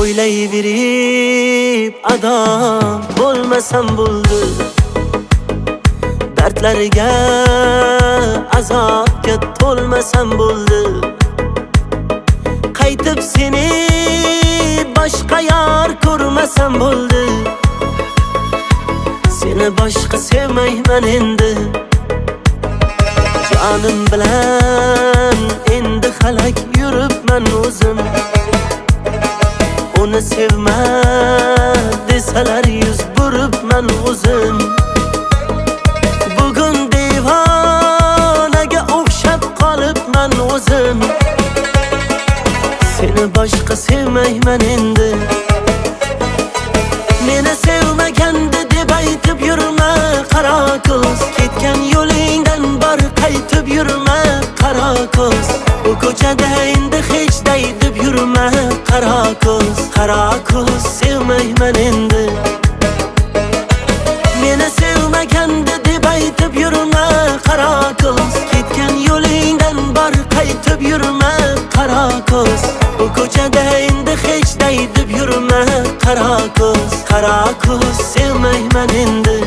O'ylayverib adam bo'lmasam bo'ldi, dardlarga azobga to'lmasam bo'ldi. Qaytib seni boshqa yor ko'rmasam bo'ldi. Seni boshqa sevmayman endi. Jonim bilan endi xalak yuribman o'zim. Uni sevma desalar yuz buribman o'zim. Bugun devonaga o'xshab qolibman o'zim. Seni boshqa sevmayman endi. Meni sevmaganda deb aytib yurma qaro ko'z. Ketgan yo'lingdan bor qaytib yurma qaro ko'z. Bu ko'chada endi hech day deb yurma qaro ko'z. Qaro ko'z sevmayman endi. Meni sevmaganda deb aytib yurma qaro ko'z. Ketgan yo'lingdan bor qaytib yurma qaro ko'z. Bu ko'chada endi hech day deb yurma qaro ko'z. Qaro ko'z sevmayman endi.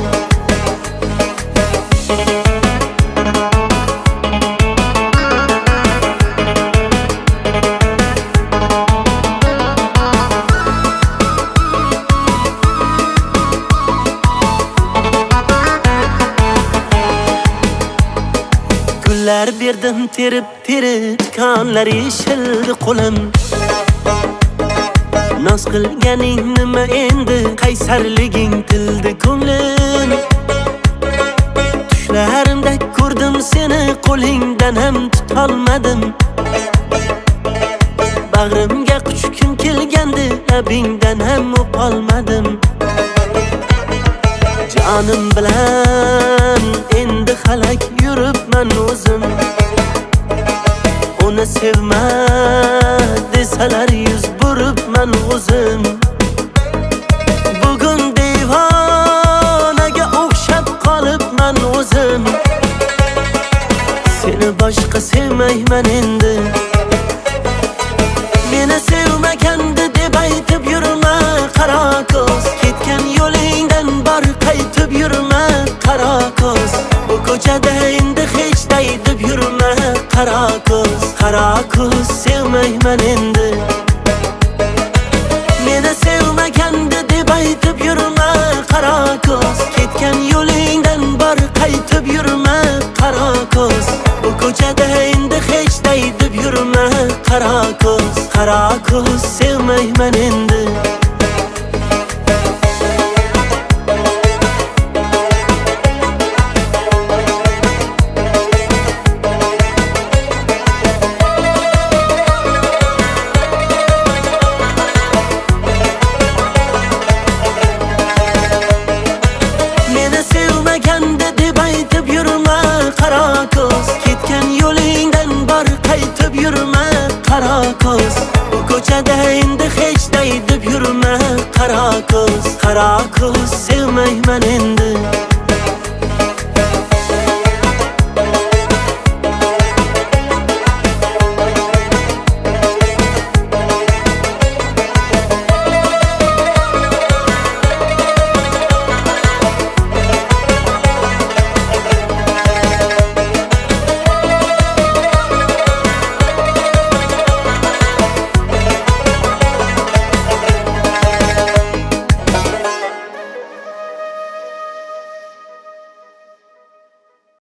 Gullar berdim terib konlar yeshildi qo'lim. Noz qilganing nima endi, qaysarliging tildi ko'nglim. Tushlarimda ko'rdim seni, qo'lingdan ham tutolmadim. Bag'rimga quchgim kelgandi, labingdan ham o'polmadim. Jonim bilan endi xalak yuribman o'zim. Uni sevma desalar yuz buribman o'zim. Bugun devonaga o'xshab qolibman o'zim. Seni boshqa sevmayman endi. Meni sevmaganda deb aytib yurma qaro ko'z. Ketgan yo'lingdan bor qaytib yurma qaro ko'z. Bu ko'chada endi hech day deb yurma qaro ko'z. Qaro ko'z sevmayman endi. Meni sevmaganda deb aytib yurma qaro ko'z. Ketgan yo'lingdan bor qaytib yurma qaro ko'z. Bu ko'chada endi hech day deb yurma qaro ko'z. Qaro ko'z sevmayman endi. Qaro ko'z. Ketgan yo'lingdan bor qaytib yurma qaro ko'z.